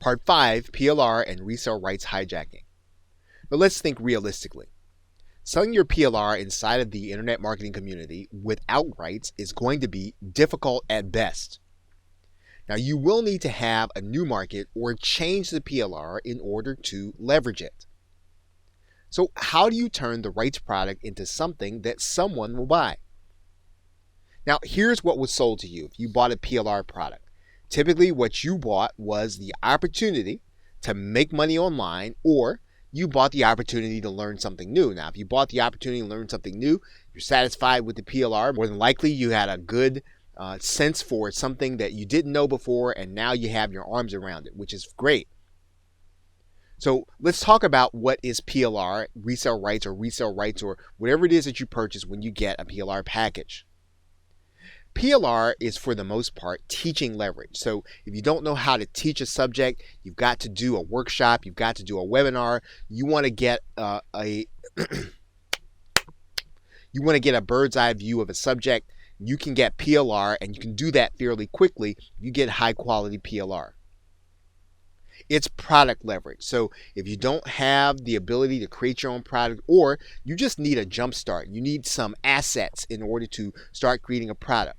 Part 5, PLR and Resale Rights Hijacking. But let's think realistically. Selling your PLR inside of the internet marketing community without rights is going to be difficult at best. Now, you will need to have a new market or change the PLR in order to leverage it. So how do you turn the rights product into something that someone will buy? Now, here's what was sold to you if you bought a PLR product. Typically, what you bought was the opportunity to make money online, or you bought the opportunity to learn something new. Now, if you bought the opportunity to learn something new, you're satisfied with the PLR. More than likely, you had a good sense for something that you didn't know before, and now you have your arms around it, which is great. So let's talk about what is PLR, resale rights, or whatever it is that you purchase when you get a PLR package. PLR is, for the most part, teaching leverage. So if you don't know how to teach a subject, you've got to do a workshop, you've got to do a webinar, you want to get a bird's eye view of a subject, you can get PLR, and you can do that fairly quickly if you get high quality PLR. It's product leverage. So if you don't have the ability to create your own product, or you just need a jump start, you need some assets in order to start creating a product,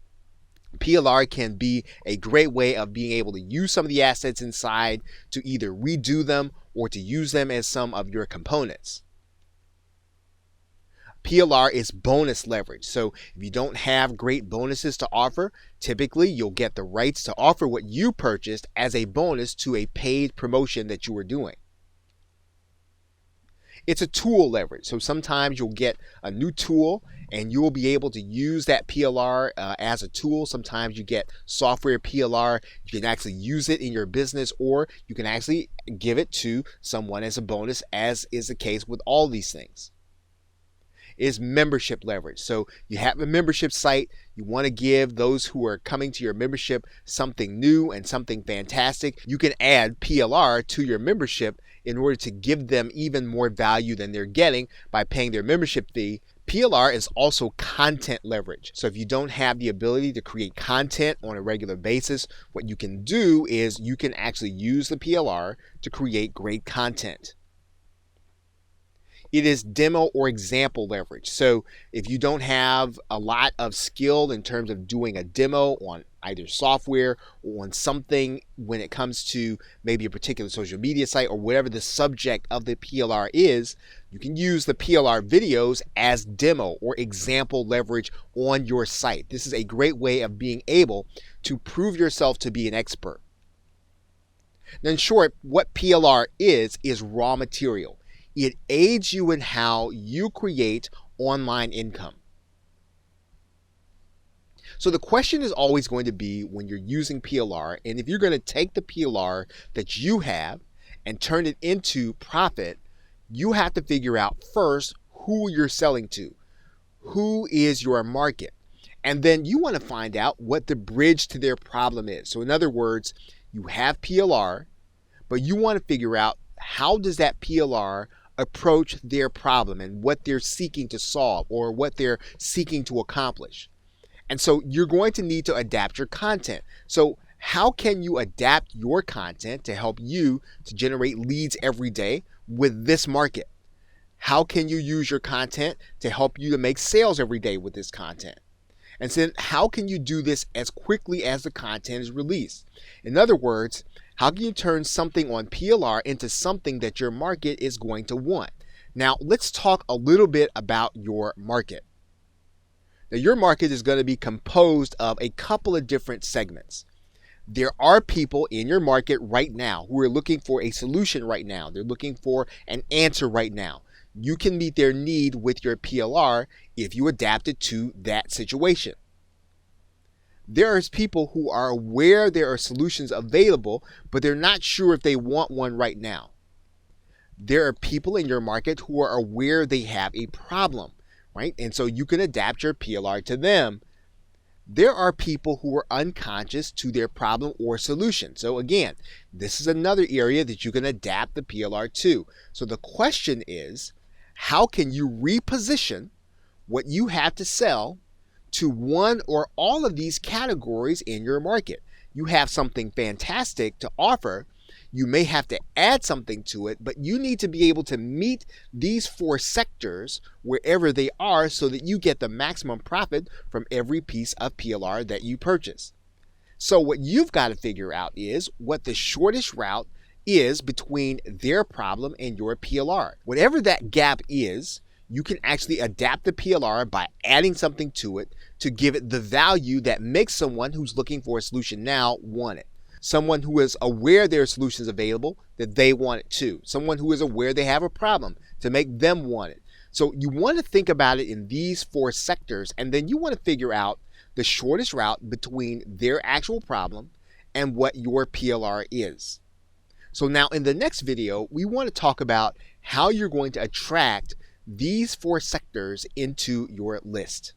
PLR can be a great way of being able to use some of the assets inside to either redo them or to use them as some of your components. PLR is bonus leverage. So if you don't have great bonuses to offer, typically you'll get the rights to offer what you purchased as a bonus to a paid promotion that you were doing. It's a tool leverage. So sometimes you'll get a new tool and you will be able to use that PLR as a tool. Sometimes you get software PLR. You can actually use it in your business, or you can actually give it to someone as a bonus, as is the case with all these things. Is membership leverage. So you have a membership site, you want to give those who are coming to your membership something new and something fantastic. You can add PLR to your membership in order to give them even more value than they're getting by paying their membership fee. PLR is also content leverage. So if you don't have the ability to create content on a regular basis, what you can do is you can actually use the PLR to create great content. It is demo or example leverage. So if you don't have a lot of skill in terms of doing a demo on either software or on something when it comes to maybe a particular social media site or whatever the subject of the PLR is, you can use the PLR videos as demo or example leverage on your site. This is a great way of being able to prove yourself to be an expert. Now, in short, what PLR is raw material. It aids you in how you create online income. So the question is always going to be, when you're using PLR, and if you're going to take the PLR that you have and turn it into profit, you have to figure out first who you're selling to. Who is your market? And then you want to find out what the bridge to their problem is. So in other words, you have PLR, but you want to figure out, how does that PLR approach their problem and what they're seeking to solve or what they're seeking to accomplish. And so you're going to need to adapt your content. So how can you adapt your content to help you to generate leads every day with this market? How can you use your content to help you to make sales every day with this content? And then how can you do this as quickly as the content is released? In other words, how can you turn something on PLR into something that your market is going to want? Now, let's talk a little bit about your market. Now, your market is going to be composed of a couple of different segments. There are people in your market right now who are looking for a solution right now. They're looking for an answer right now. You can meet their need with your PLR if you adapt it to that situation. There are people who are aware there are solutions available, but they're not sure if they want one right now. There are people in your market who are aware they have a problem, right? And so you can adapt your PLR to them. There are people who are unconscious to their problem or solution. So again, this is another area that you can adapt the PLR to. So the question is, how can you reposition what you have to sell to one or all of these categories in your market? You have something fantastic to offer. You may have to add something to it, but you need to be able to meet these 4 sectors wherever they are so that you get the maximum profit from every piece of PLR that you purchase. So what you've got to figure out is what the shortest route is between their problem and your PLR. Whatever that gap is, you can actually adapt the PLR by adding something to it to give it the value that makes someone who's looking for a solution now want it. Someone who is aware there are solutions available, that they want it too. Someone who is aware they have a problem, to make them want it. So you want to think about it in these 4 sectors, and then you want to figure out the shortest route between their actual problem and what your PLR is. So now in the next video, we want to talk about how you're going to attract these 4 sectors into your list.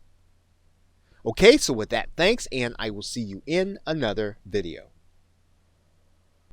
Okay, so with that, thanks, and I will see you in another video.